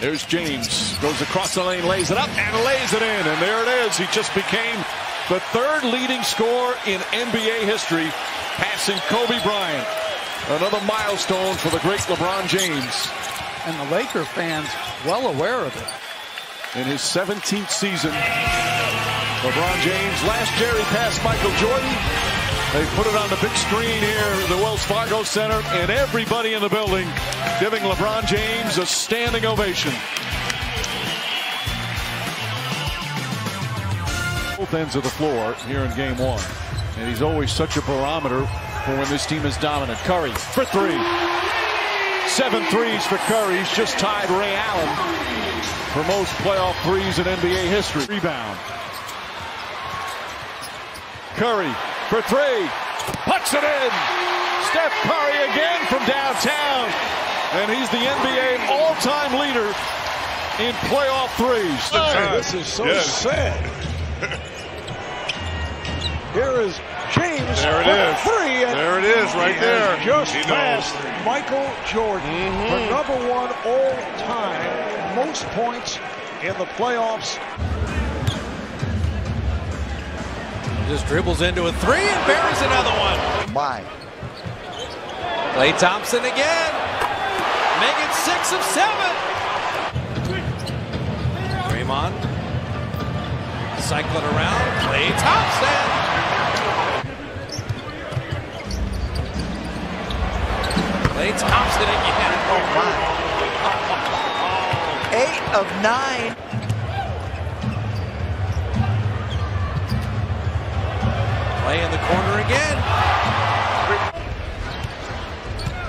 There's James, goes across the lane, lays it up, and lays it in. And there it is. He just became the third leading scorer in NBA history, passing Kobe Bryant. Another milestone for the great LeBron James. And the Laker fans well aware of it. In his 17th season, LeBron James, last year he passed Michael Jordan. They put it on the big screen here at the Wells Fargo Center, and everybody in the building giving LeBron James a standing ovation. Both ends of the floor here in game one. And he's always such a barometer for when this team is dominant. Curry for three. 7 threes for Curry. He's just tied Ray Allen for most playoff threes in NBA history. Rebound. Curry for three. Puts it in. Steph Curry again from downtown. And he's the NBA all-time leader in playoff threes. Oh, this is so sad. Here is James. There it is. Three, and there it is, right there. Just passed Michael Jordan for #1 all-time, most points in the playoffs. Just dribbles into a three and buries another one. Why? Klay Thompson again. Make it 6 of 7. Draymond cycling around. Klay Thompson. Klay Thompson again. Oh my. 8 of 9. Klay in the corner again.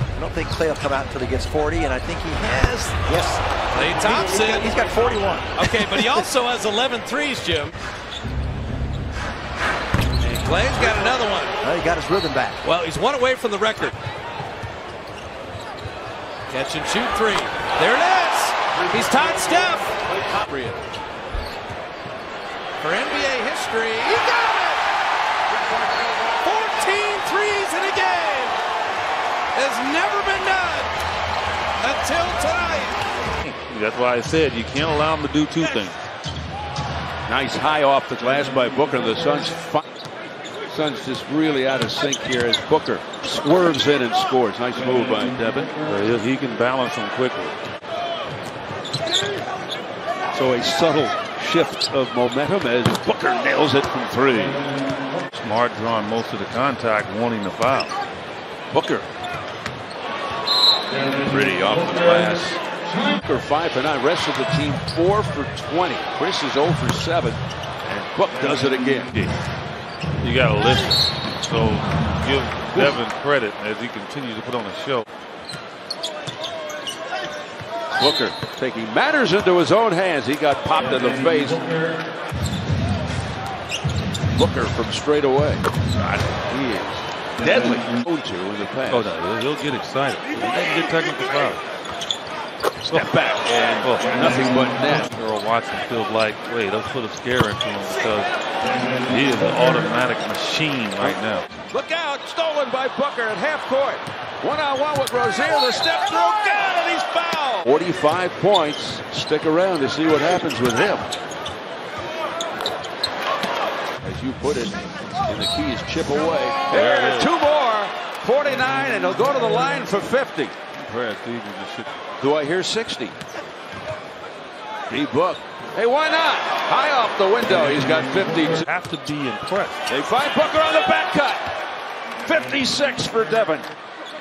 I don't think Klay will come out until he gets 40, and I think he has. Yes. Klay Thompson. He's got 41. Okay, but he also has 11 threes, Jim. And Klay's got another one. Well, he got his rhythm back. Well, he's one away from the record. Catch and shoot three. There it is. He's tied Steph. For NBA history, he got it. 14 threes in a game. Has never been done until tonight. That's why I said you can't allow him to do two things. Nice high off the glass by Booker. The Suns just really out of sync here as Booker swerves in and scores. Nice move by Devin. He can balance them quickly. So a subtle shift of momentum as Booker nails it from three. Smart drawing most of the contact, wanting the foul. Booker. Pretty off the glass. Booker 5 for 9. Rest of the team 4 for 20. Chris is 0 for 7. And Book does it again. You got to listen. So give Devin credit as he continues to put on a show. Booker taking matters into his own hands. He got popped in the face. Booker from straight away. He is deadly. In the pass. Oh, no, he'll get excited. He doesn't get technical foul. Step back and nothing but net. Earl Watson feels like, wait, let's put a scare into him because he is an automatic machine right now. Look out, stolen by Booker at half court. One-on-one with Rozier, the step through, got it, he's fouled. 45 points. Stick around to see what happens with him. As you put it, and the Keys chip away. There, 2 more. 49, and he'll go to the line for 50. Do I hear 60? D-Book. Hey, why not? High off the window. He's got 50. Have to be impressed. They find Booker on the back cut. 56 for Devin.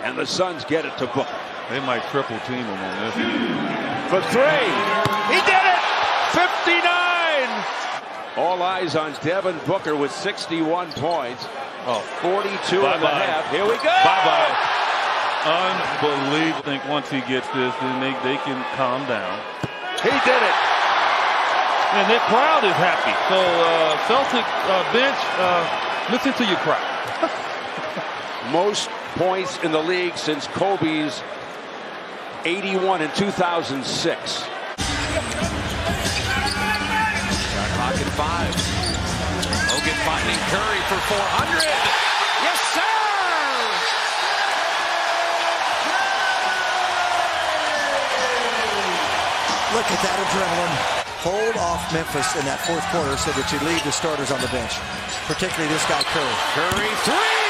And the Suns get it to Booker. They might triple team him on this. For 3. He did it! 59! All eyes on Devin Booker with 61 points. 42 and a half. Here we go! Bye-bye. Unbelievable. I think once he gets this, then they can calm down. He did it. And the crowd is happy. So Celtic bench, listen to your crowd. Most points in the league since Kobe's 81 in 2006. Shot clock at 5. Hogan finding Curry for 400. Yes, sir! Look at that adrenaline. Hold off Memphis in that fourth quarter so that you leave the starters on the bench, particularly this guy Curry. Curry, three!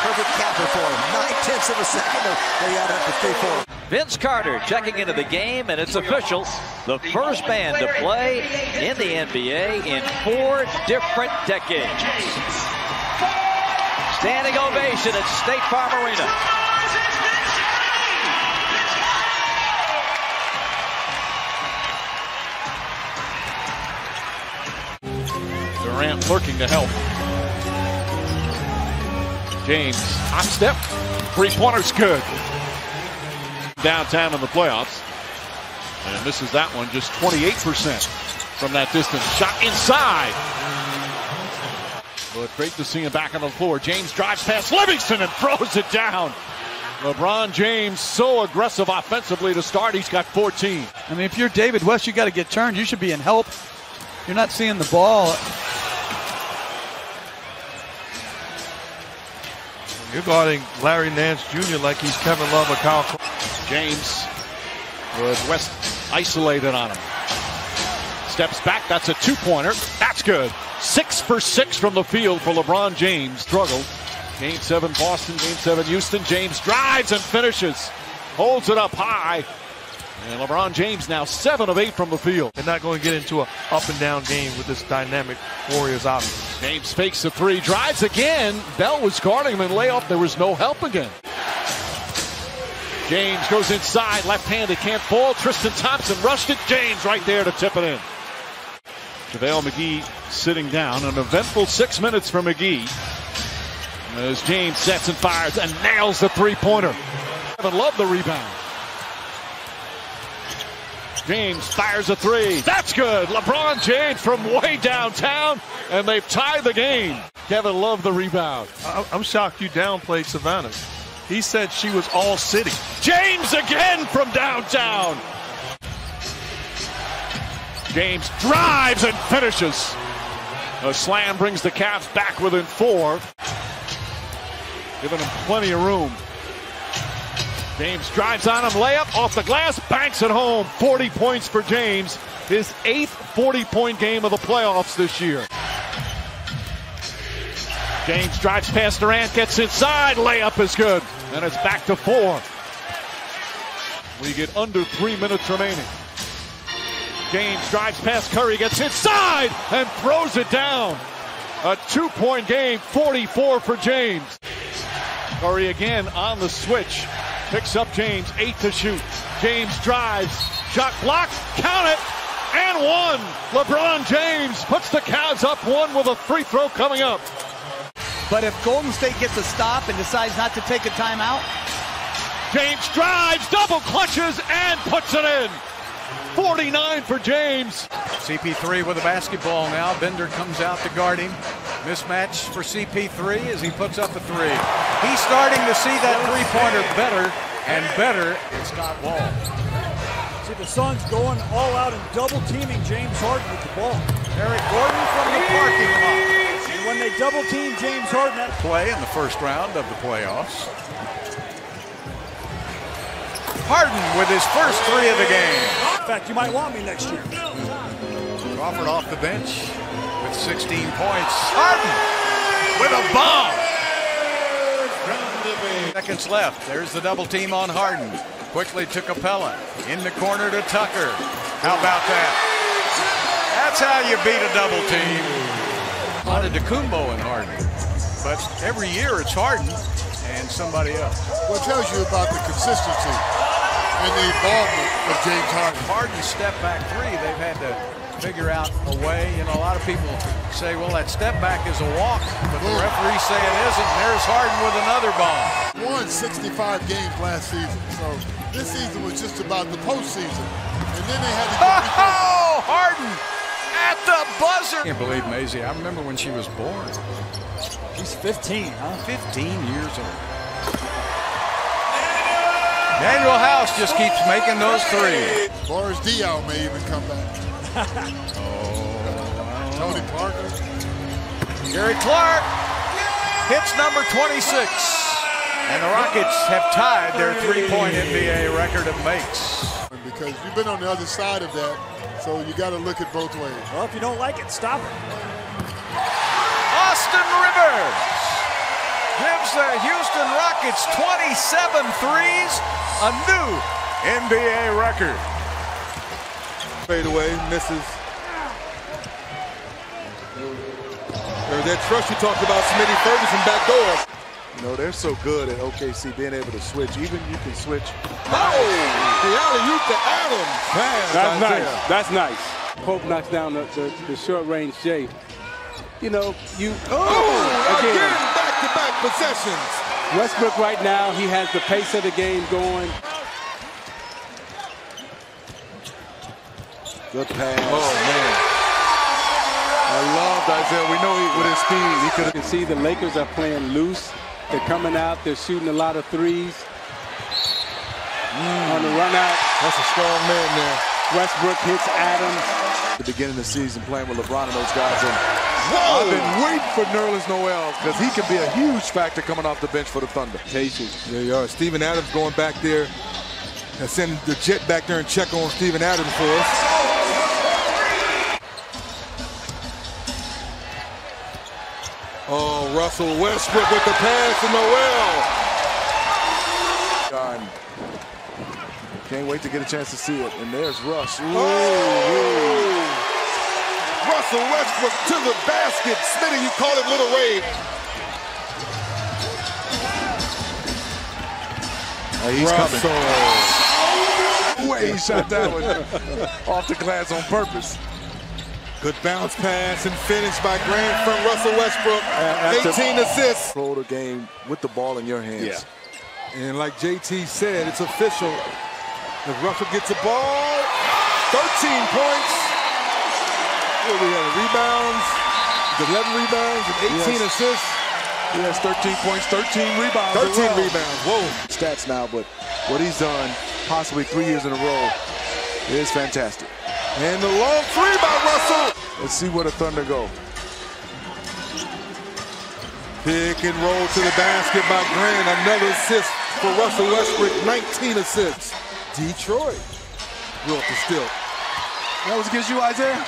Perfect capper for him. 9/10 of a second. They add up to 3-4. Vince Carter checking into the game, and it's official. The first man to play in the NBA in 4 different decades. Standing ovation at State Farm Arena. Durant lurking to help. James, hot step. Three-pointer's good. Downtown in the playoffs. And misses that one, just 28% from that distance. Shot inside. But great to see him back on the floor. James drives past Livingston and throws it down. LeBron James so aggressive offensively to start. He's got 14. I mean, if you're David West, you got to get turned. You should be in help. You're not seeing the ball. You're guarding Larry Nance Jr. like he's Kevin Love or Kyle. James with West isolated on him. Steps back. That's a two-pointer. That's good. 6 for 6 from the field for LeBron James. Struggled. Game 7 Boston, Game 7 Houston. James drives and finishes. Holds it up high. And LeBron James now 7 of 8 from the field. They're not going to get into an up-and-down game with this dynamic Warriors offense. James fakes the three, drives again. Bell was guarding him and layup. There was no help again. James goes inside, left-handed, can't fall. Tristan Thompson rushed it. James right there to tip it in. JaVale McGee sitting down. An eventful 6 minutes for McGee. As James sets and fires and nails the three-pointer. Kevin Love the rebound. James fires a three. That's good. LeBron James from way downtown, and they've tied the game. Kevin Love the rebound. I'm shocked you downplayed Savannah. He said she was all city. James again from downtown. James drives and finishes. A slam brings the Cavs back within 4. Giving him plenty of room. James drives on him, layup off the glass, banks it home. 40 points for James. His 8th 40-point game of the playoffs this year. James drives past Durant, gets inside, layup is good. And it's back to 4. We get under 3 minutes remaining. James drives past Curry, gets inside, and throws it down. A 2-point game, 44 for James. Curry again on the switch. Picks up James, 8 to shoot. James drives, shot blocked, count it, and 1. LeBron James puts the Cavs up 1 with a free throw coming up. But if Golden State gets a stop and decides not to take a timeout, James drives, double clutches, and puts it in. 49 for James. CP3 with the basketball now. Bender comes out to guard him. Mismatch for CP3 as he puts up a 3. He's starting to see that three-pointer better and better. It's Scott Wall. See the Suns going all out and double teaming James Harden with the ball. Eric Gordon from the parking lot. And when they double team James Harden, that Play in the first round of the playoffs. Harden with his first 3 of the game. in fact, you might want me next year. Crawford off the bench with 16 points. Harden with a bomb. Seconds left. There's the double team on Harden. Quickly to Capella. In the corner to Tucker. How about that? That's how you beat a double team. Wanted to Kumbo and Harden. But every year it's Harden and somebody else. What tells you about the consistency and the involvement of James Harden? Harden's step back 3, they've had to figure out a way. You know, a lot of people say, well, that step back is a walk, but the referees say it isn't. There's Harden with another bomb. Won 65 games last season, so this season was just about the postseason. And then they had to Oh, Harden at the buzzer. I can't believe Maisie. I remember when she was born. He's 15, huh? 15 years old. Daniel House just keeps making those 3. Boris Diaw may even come back. Tony Parker. Gary Clark hits number 26. And the Rockets have tied their 3-point NBA record of makes. because you've been on the other side of that, so you got to look at both ways. Well, if you don't like it, stop it. Austin Rivers gives the Houston Rockets 27 threes, a new NBA record. Fade away, misses. There's that trust you talked about, Smitty Ferguson back door. You know, they're so good at OKC being able to switch. Even you can switch. Oh! The alley-oop to Adams. That's nice. That's nice. Pope knocks down the short-range J. You know, again, back-to-back possessions. Westbrook right now, he has the pace of the game going. Good pass. Oh, man. I loved Isaiah. We know with his speed, he could. You can see the Lakers are playing loose. They're coming out. They're shooting a lot of threes. On the run out. That's a strong man there. Westbrook hits Adams. The beginning of the season playing with LeBron and those guys. And Whoa! I've been waiting for Nerlens Noel because he can be a huge factor coming off the bench for the Thunder. There you are. Steven Adams going back there and sending the jet back there and check on Steven Adams for us. Oh, Russell Westbrook with the pass to Noel. Can't wait to get a chance to see it. And there's Russ. Russell Westbrook to the basket. Smitty, you call it Little Ray. He's coming. Way he shot that one off the glass on purpose. Good bounce pass and finish by Grant from Russell Westbrook. 18 assists. Control the game with the ball in your hands. Yeah. And like JT said, it's official. If Russell gets the ball, 13 points. What do we have? Rebounds, 11 rebounds, and 18 assists. He has 13 points, 13 rebounds. 13 rebounds. Whoa. Stats now, but what he's done, possibly 3 years in a row, is fantastic. And the long three by Russell. Let's see where the Thunder go. Pick and roll to the basket by Grant. Another assist for Russell Westbrook. 19 assists. Detroit. Will to steal. That was against you, Isaiah?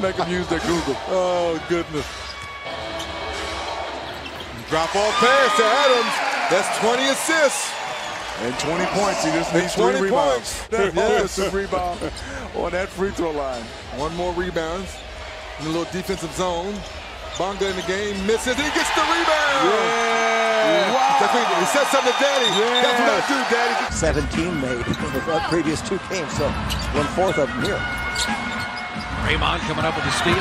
Make him use their Google. Oh, goodness. Drop off pass to Adams. That's 20 assists. And 20 points. He just needs 3 rebounds. Yes, a rebound on that free throw line. One more rebound in a little defensive zone. Bonga in the game, misses, and he gets the rebound. Yeah. Wow. He said something to Daddy. Yeah. That's what I do, Daddy. 17 made in the previous 2 games, so 1/4 of them here. Draymond coming up with a steal.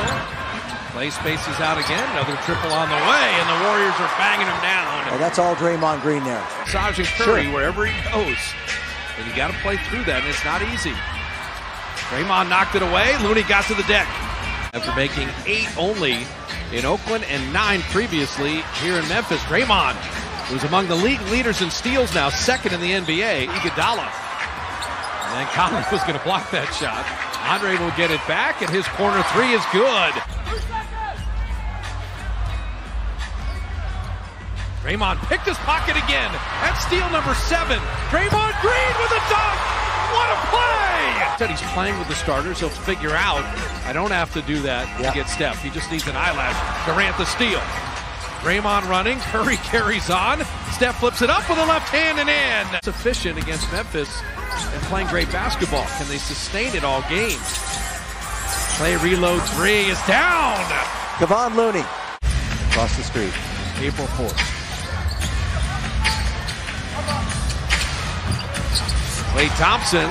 Play spaces out again. Another triple on the way, and the Warriors are banging him down. Well, that's all Draymond Green there. Massaging Curry wherever he goes. And you got to play through that, and it's not easy. Draymond knocked it away. Looney got to the deck. After making 8 only in Oakland and 9 previously here in Memphis, Draymond, who's among the league leaders in steals now, 2nd in the NBA. Iguodala. And then Collins was going to block that shot. Andre will get it back, and his corner 3 is good. Draymond picked his pocket again. That's steal number 7. Draymond Green with a dunk. What a play! Said he's playing with the starters. He'll figure out, I don't have to do that to get Steph. He just needs an eyelash. Durant the steal. Draymond running. Curry carries on. Steph flips it up with a left hand and in. It's efficient against Memphis and playing great basketball. Can they sustain it all game? Play reload 3 is down. Kevon Looney across the street. April 4th. Klay Thompson,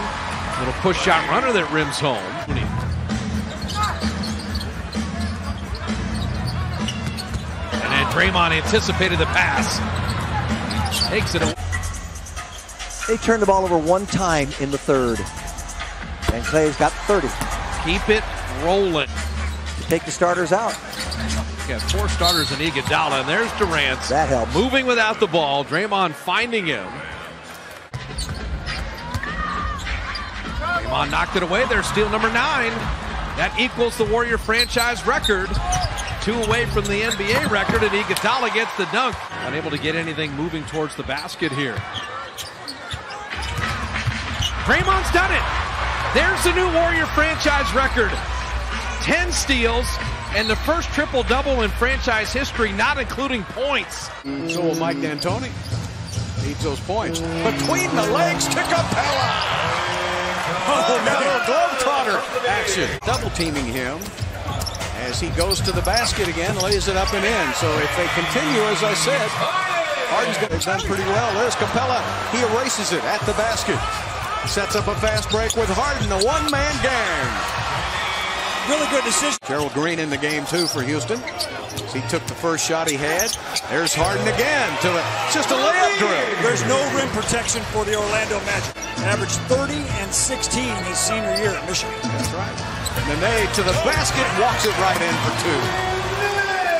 little push shot runner that rims home. And then Draymond anticipated the pass. Takes it away. They turned the ball over 1 time in the 3rd. And Klay's got 30. Keep it rolling. You take the starters out. Got 4 starters in Iguodala, and there's Durant. That helps. Moving without the ball. Draymond finding him. Draymond knocked it away. There's steal number 9. That equals the Warrior franchise record. 2 away from the NBA record, and Iguodala gets the dunk. Unable to get anything moving towards the basket here. Draymond's done it. There's the new Warrior franchise record. 10 steals and the first triple-double in franchise history, not including points. So will Mike D'Antoni. Needs those points. Between the legs to Capella. Oh, no, Globetrotter action. Double teaming him as he goes to the basket again, lays it up and in. So if they continue, as I said, Harden's done pretty well. There's Capella. He erases it at the basket. Sets up a fast break with Harden, a one-man gang. Really good decision. Gerald Green in the game, too, for Houston. He took the first shot he had. There's Harden again. Just a layup drill. There's no rim protection for the Orlando Magic. Averaged 30 and 16 his senior year at Michigan. That's right. Nene to the basket, walks it right in for two.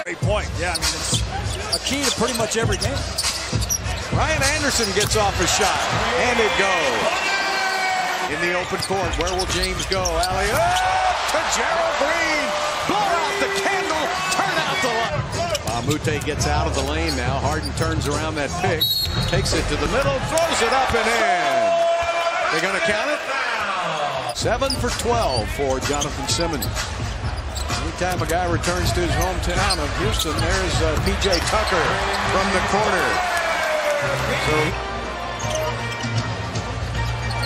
Great point. Yeah, I mean, it's a key to pretty much every game. Ryan Anderson gets off a shot, and it goes. In the open court, where will James go? Alley-oop to Gerald Green. Blow out the candle, turn out the light. Mamute gets out of the lane now. Harden turns around that pick, takes it to the middle, throws it up and in. They're going to count it? 7 for 12 for Jonathan Simmons. Anytime a guy returns to his hometown of Houston, there's P.J. Tucker from the corner. So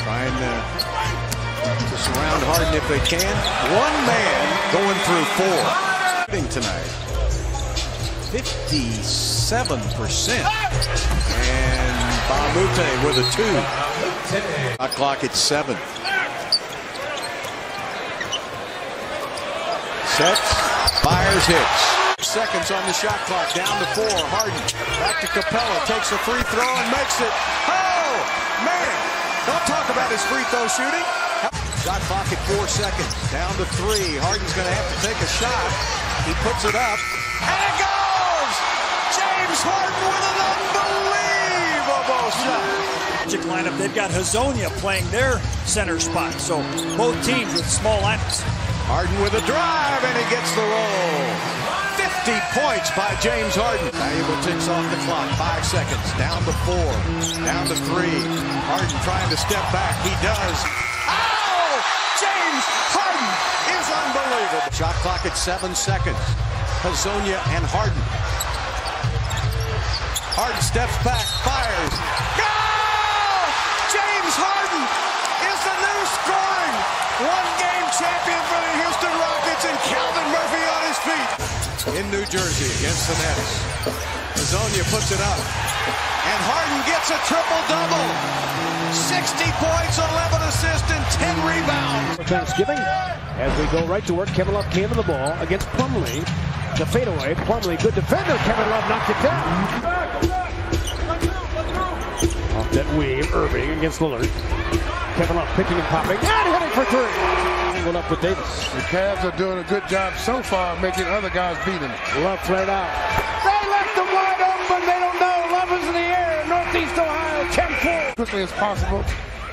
trying to surround Harden if they can. One man going through four. Tonight, 57%. And Mamute with a 2. Clock at 7. Sets, fires, hits. Seconds on the shot clock, down to 4. Harden back to Capella, takes a free throw and makes it. Oh, man. Don't talk about his free throw shooting. Shot clock at 4 seconds, down to 3. Harden's going to have to take a shot. He puts it up, and it goes! James Harden with an unbelievable shot. Magic lineup, they've got Hazonia playing their center spot, so both teams with small lineups. Harden with a drive, and he gets the roll. 50 points by James Harden. Valuable ticks off the clock. 5 seconds. Down to 4. Down to 3. Harden trying to step back. He does. Oh! James Harden is unbelievable. Shot clock at 7 seconds. Hazonia and Harden. Harden steps back. Fires. Go! James Harden is the new scoring one-game champion for the Houston Rockets, and Calvin Murphy on his feet. In New Jersey against the Nets. Hazonia puts it up. And Harden gets a triple-double. 60 points, 11 assists, and 10 rebounds. For Thanksgiving, as we go right to work, Kevin Love came to the ball against Plumlee. The fadeaway, Plumlee, good defender. Kevin Love knocked it down. Off that weave, Irving against Lillard. Kevin Love picking and popping, and hitting for 3. Angled up with Davis. The Cavs are doing a good job so far making other guys beat them. Love flared out. They left them wide open. They don't know. Love is in the air. Northeast Ohio, 10-4. Quickly as possible,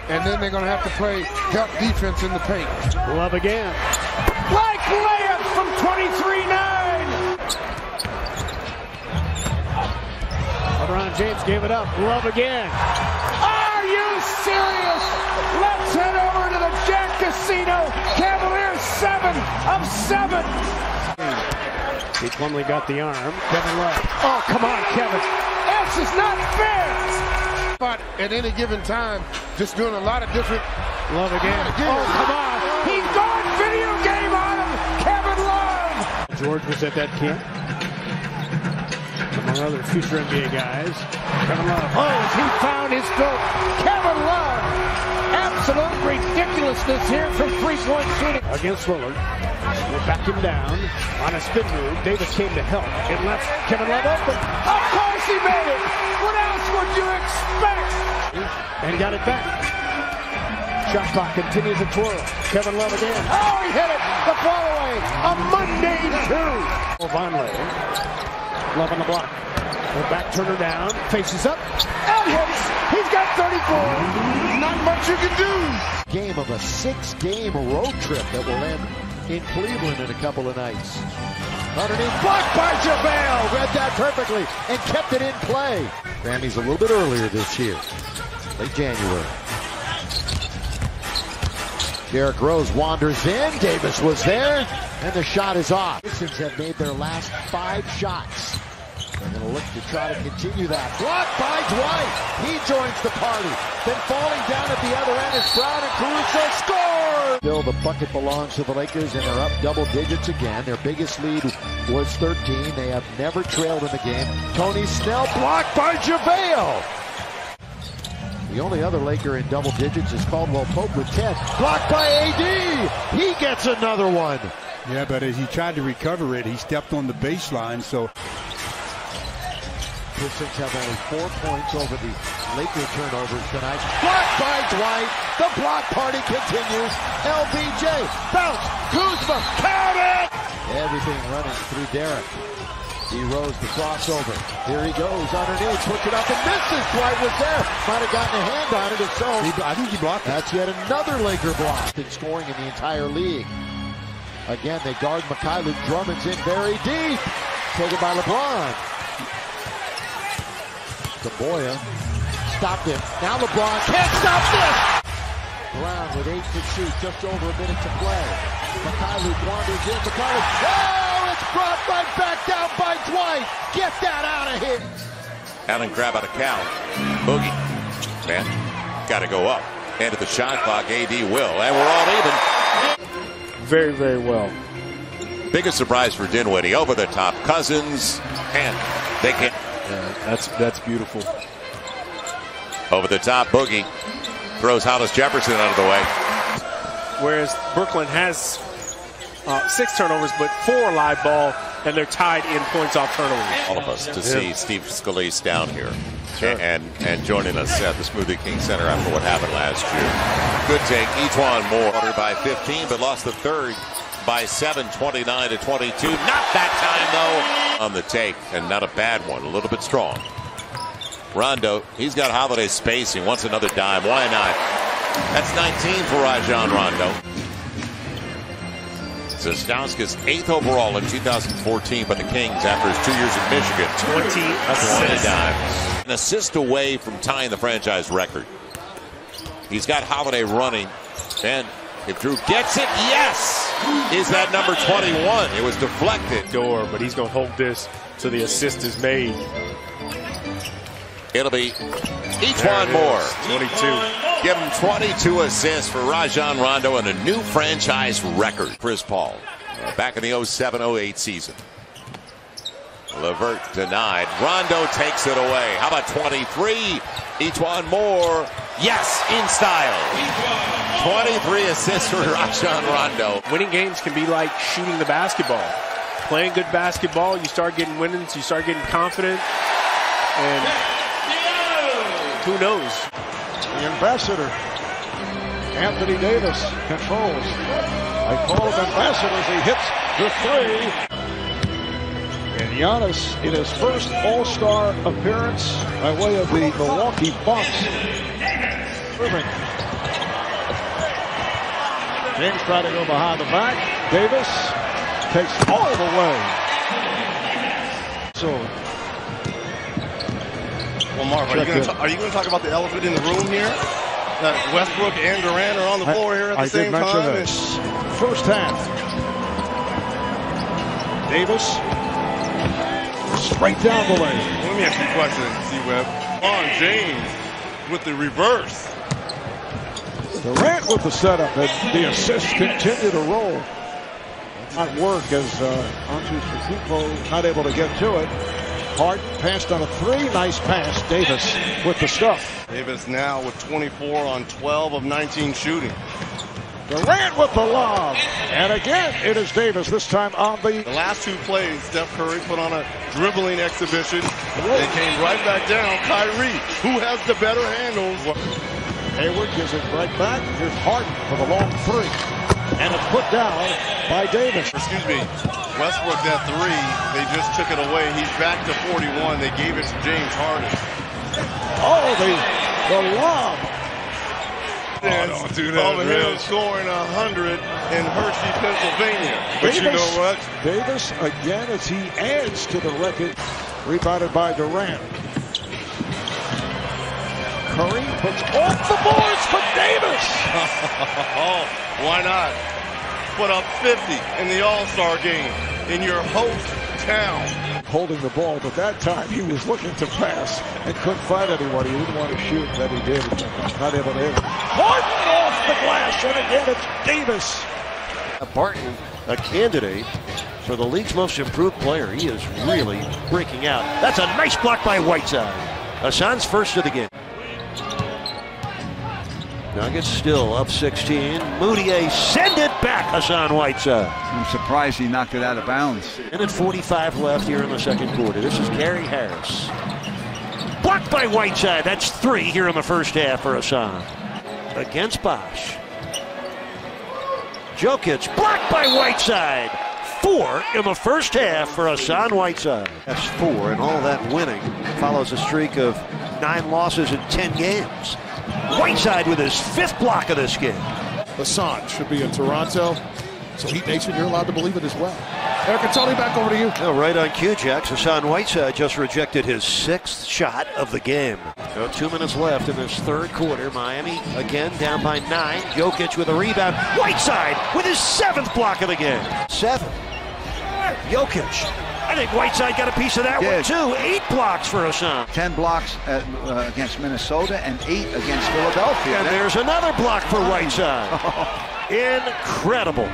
and then they're going to have to play help defense in the paint. Love again. Like layup from 23-9. LeBron James gave it up. Love again. Are you serious? Let's head over to the Jack Casino. Cavaliers 7 of 7. He Plumlee got the arm. Kevin Love. Oh, come on, Kevin. This is not fair. But at any given time, just doing a lot of different. Love again. Oh, come on. He's gone video game on him. Kevin Love. George was at that camp. Among other future NBA guys. Kevin Love. Oh, he found his throat. Kevin Love. Absolute ridiculousness here from three-point shooting. Against Lillard. We'll back him down on a spin move. Davis came to help. It left Kevin Love open. Of course he made it. What else would you expect? And got it back. Shot clock continues to twirl. Kevin Love again. Oh, he hit it. The fall away. A Monday 2. Vonleh. Love on the block. The back turner down. Faces up. And hits. He's got 34. Not much you can do. Game of a 6-game road trip that will end in Cleveland in a couple of nights. Underneath, blocked by JaVale. Read that perfectly and kept it in play. Grammys a little bit earlier this year, late January. Derrick Rose wanders in. Davis was there, and the shot is off. The Pistons have made their last 5 shots. They're going to look to try to continue that. Blocked by Dwight. He joins the party. Then falling down at the other end is Brown, and Caruso scores! Still, the bucket belongs to the Lakers, and they're up double digits again. Their biggest lead was 13. They have never trailed in the game. Tony Snell blocked by JaVale. The only other Laker in double digits is Caldwell Pope with 10. Blocked by AD. He gets another one. Yeah, but as he tried to recover it, he stepped on the baseline, so... Pistons have only 4 points over the Laker turnovers tonight. Blocked by Dwight. The block party continues. LBJ. Bounce. Kuzma. Count it! Everything running through Derrick. D. Rose, the crossover. Here he goes underneath. Puts it up and misses. Dwight was there. Might have gotten a hand on it if so. I think he blocked it. That's yet another Laker block. Been scoring in the entire league. Again, they guard Mikhail. Drummond's in very deep. Taken by LeBron. Boya stopped him. Now LeBron can't stop this! Brown with 8 to shoot, just over a minute to play. Mikhail wanders in. Mikhail, oh, it's brought right back down by Dwight. Get that out of here. Allen grab out of count. Boogie. Man, got to go up. End of the shot clock, AD will. And we're all even. Very, very well. Biggest surprise for Dinwiddie. Over the top. Cousins. And they can't. Yeah, that's beautiful. Over the top, Boogie throws Hollis Jefferson out of the way. Whereas Brooklyn has 6 turnovers, but 4 live ball, and they're tied in points off turnovers. All of us to see Steve Scalise down here and joining us at the Smoothie King Center after what happened last year. Good take. Etuan Moore by 15, but lost the third by 7, 29-22. Not that time, though, on the take, and not a bad one. A little bit strong. Rondo, he's got Holiday spacing. Wants another dime. Why not? That's 19 for Rajon Rondo. Zastowski's 8th overall in 2014 by the Kings after his 2 years in Michigan. 20 dimes. An assist away from tying the franchise record. He's got Holiday running, and if Drew gets it, yes! Is that number 21? It was deflected. But he's going to hold this till the assist is made. It'll be Etuan Moore. 22. Give him 22 assists for Rajon Rondo and a new franchise record. Chris Paul, back in the 07-08 season. LeVert denied. Rondo takes it away. How about 23? Etuan Moore. Yes, in style. 23 assists for Rajon Rondo. Winning games can be like shooting the basketball. Playing good basketball, you start getting winnings, you start getting confident, and who knows? The ambassador, Anthony Davis, controls. They call him ambassador as he hits the 3. And Giannis in his first All-Star appearance by way of the Milwaukee Bucks. Irving. James trying to go behind the back. Davis takes all the way. So, well, Mark, are you going to talk about the elephant in the room here? That Westbrook and Durant are on the floor here at the same time? I did mention this. First half. Davis. Straight down the lane. Let me ask you a question, C-Web. LeBron James with the reverse. Durant with the setup, and the assists continue to roll. Not work as Antetokounmpo not able to get to it. Harden passed on a 3. Nice pass. Davis with the stuff. Davis now with 24 on 12 of 19 shooting. Durant with the lob. And again, it is Davis, this time on the last 2 plays, Steph Curry put on a dribbling exhibition. They came right back down. Kyrie, who has the better handles. Hayward gives it right back. Here's Harden for the long 3. And it's put down by Davis. Excuse me. Westbrook, that 3, they just took it away. He's back to 41. They gave it to James Harden. Oh, the lob. Don't do that, over here scoring 100 in Hershey, Pennsylvania. But you know what? Davis again as he adds to the record. Rebounded by Durant. Curry puts off the boards for Davis. Why not? Put up 50 in the All-Star game in your host town. Holding the ball, but that time he was looking to pass and couldn't find anyone. He didn't want to shoot, that he did. Not able to hit. Barton off the glass, and again it's Davis. Barton, a candidate for the league's most improved player. He is really breaking out. That's a nice block by Whiteside. Hassan's first of the game. Nuggets still up 16. Moutier send it back, Hassan Whiteside. I'm surprised he knocked it out of bounds. And 45 left here in the second quarter. This is Gary Harris. Blocked by Whiteside. That's 3 here in the first half for Hassan. Against Bosch. Jokic blocked by Whiteside. 4 in the first half for Hassan Whiteside. That's 4, and all that winning follows a streak of 9 losses in 10 games. Whiteside with his 5th block of this game. Hassan should be in Toronto. So Heat Nation, you're allowed to believe it as well. Eric, it's only back over to you. No, right on cue, Jax. Hassan Whiteside just rejected his 6th shot of the game. So 2 minutes left in this third quarter. Miami again down by 9. Jokic with a rebound. Whiteside with his 7th block of the game. 7. Jokic. I think Whiteside got a piece of that one too. 8 blocks for Hassan. 10 blocks against Minnesota and 8 against Philadelphia. And there's another block for Whiteside. Incredible.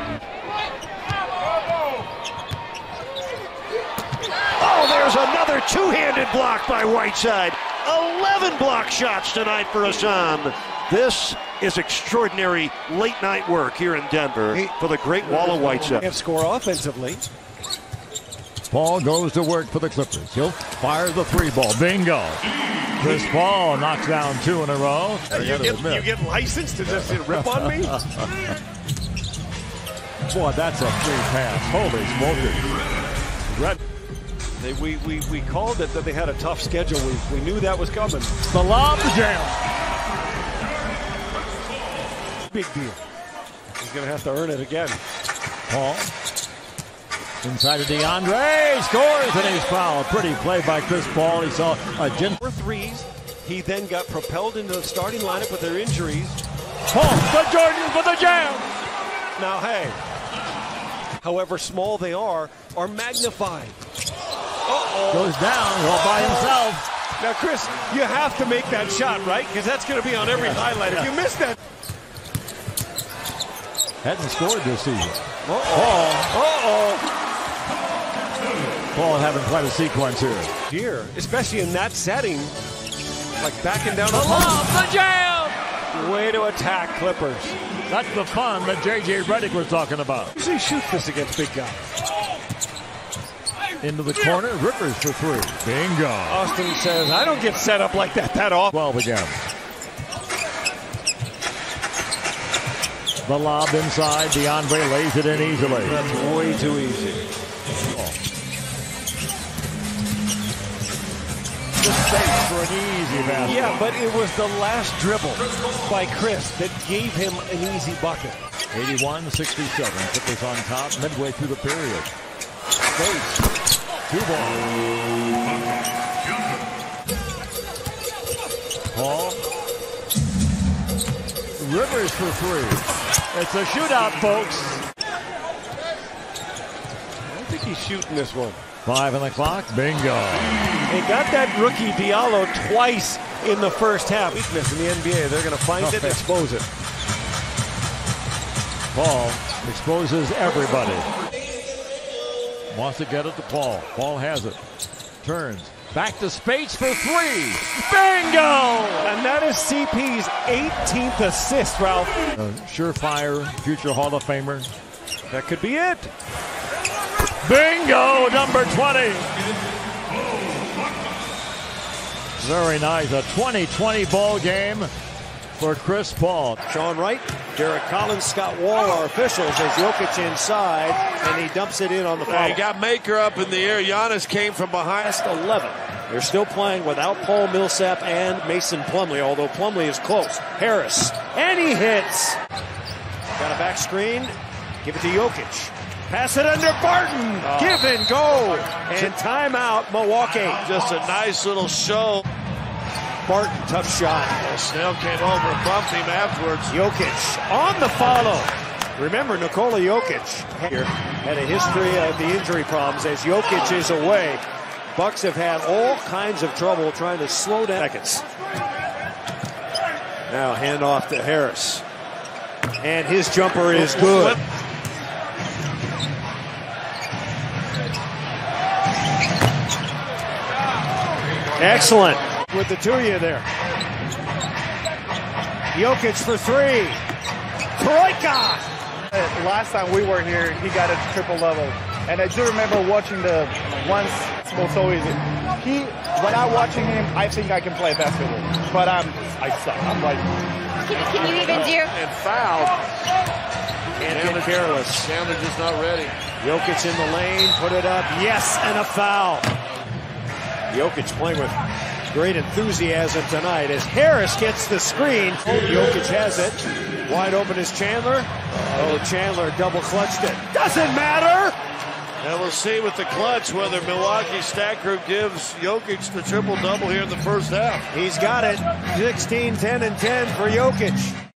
Oh, there's another two-handed block by Whiteside. 11 block shots tonight for Hassan. This is extraordinary late-night work here in Denver for the Great Wall of Whiteside. Can't score offensively. Paul goes to work for the Clippers. He'll fire the 3-ball. Bingo. Chris Paul knocks down 2 in a row. You get licensed to just rip on me? Boy, that's a free pass. Holy smokers. We called it that they had a tough schedule. We knew that was coming. The lob to jam. Big deal. He's going to have to earn it again. Paul. Inside of DeAndre, scores, and he's fouled. Pretty play by Chris Paul. He saw a 4 threes. He then got propelled into the starting lineup with their injuries. Paul, the Jordan for the jam. Now, hey, however small they are magnified. Goes down all by himself. Now, Chris, you have to make that shot, right? Because that's going to be on every highlight. If you miss that. Hadn't scored this season. Paul having quite a sequence here, especially in that setting, like backing down the lob, the jam! Way to attack, Clippers. That's the fun that J.J. Redick was talking about. Usually shoot this against big guys. Into the corner, Rivers for 3. Bingo. Austin says, I don't get set up like that often. 12 again. The lob inside. DeAndre lays it in easily. That's way too easy. Space for an easy basket. Yeah, but it was the last dribble by Chris that gave him an easy bucket. 81-67. Clippers on top midway through the period. Space. 2 ball. Paul. Rivers for 3. It's a shootout, folks. I think he's shooting this one. 5 on the clock. Bingo. They got that rookie Diallo twice in the first half. Weakness in the NBA. They're going to find it and expose it. Paul exposes everybody. Wants to get it to Paul. Paul has it. Turns. Back to Spates for 3. Bingo! And that is CP's 18th assist, Ralph. Surefire, future Hall of Famer. That could be it. Bingo, number 20. Very nice. A 20-20 ball game for Chris Paul. Sean Wright, Derek Collins, Scott Wall are officials as Jokic inside, and he dumps it in on the foul. He got Maker up in the air. Giannis came from behind. 11. They're still playing without Paul Millsap and Mason Plumlee, although Plumlee is close. Harris, and he hits. Got a back screen. Give it to Jokic. Pass it under Barton. Give and go. And timeout, Milwaukee. Just a nice little show. Barton, tough shot. Snell came over and bumped him afterwards. Jokic on the follow. Remember, Nikola Jokic here had a history of the injury problems. As Jokic is away, Bucks have had all kinds of trouble trying to slow down seconds. Now hand off to Harris. And his jumper is good. Excellent with the two-year there. Jokic for three. Troika! Last time we were here, he got a triple-double. And I do remember watching the once was so easy. When I'm watching him, I think I can play basketball. But I suck. I'm like... Can you even do? And foul. Can't get careless. Chandler just not ready. Jokic in the lane, put it up. Yes, and a foul. Jokic playing with great enthusiasm tonight as Harris gets the screen. Jokic has it. Wide open is Chandler. Oh, Chandler double clutched it. Doesn't matter. And we'll see with the clutch whether Milwaukee Stat Group gives Jokic the triple-double here in the first half. He's got it. 16, 10, and 10 for Jokic.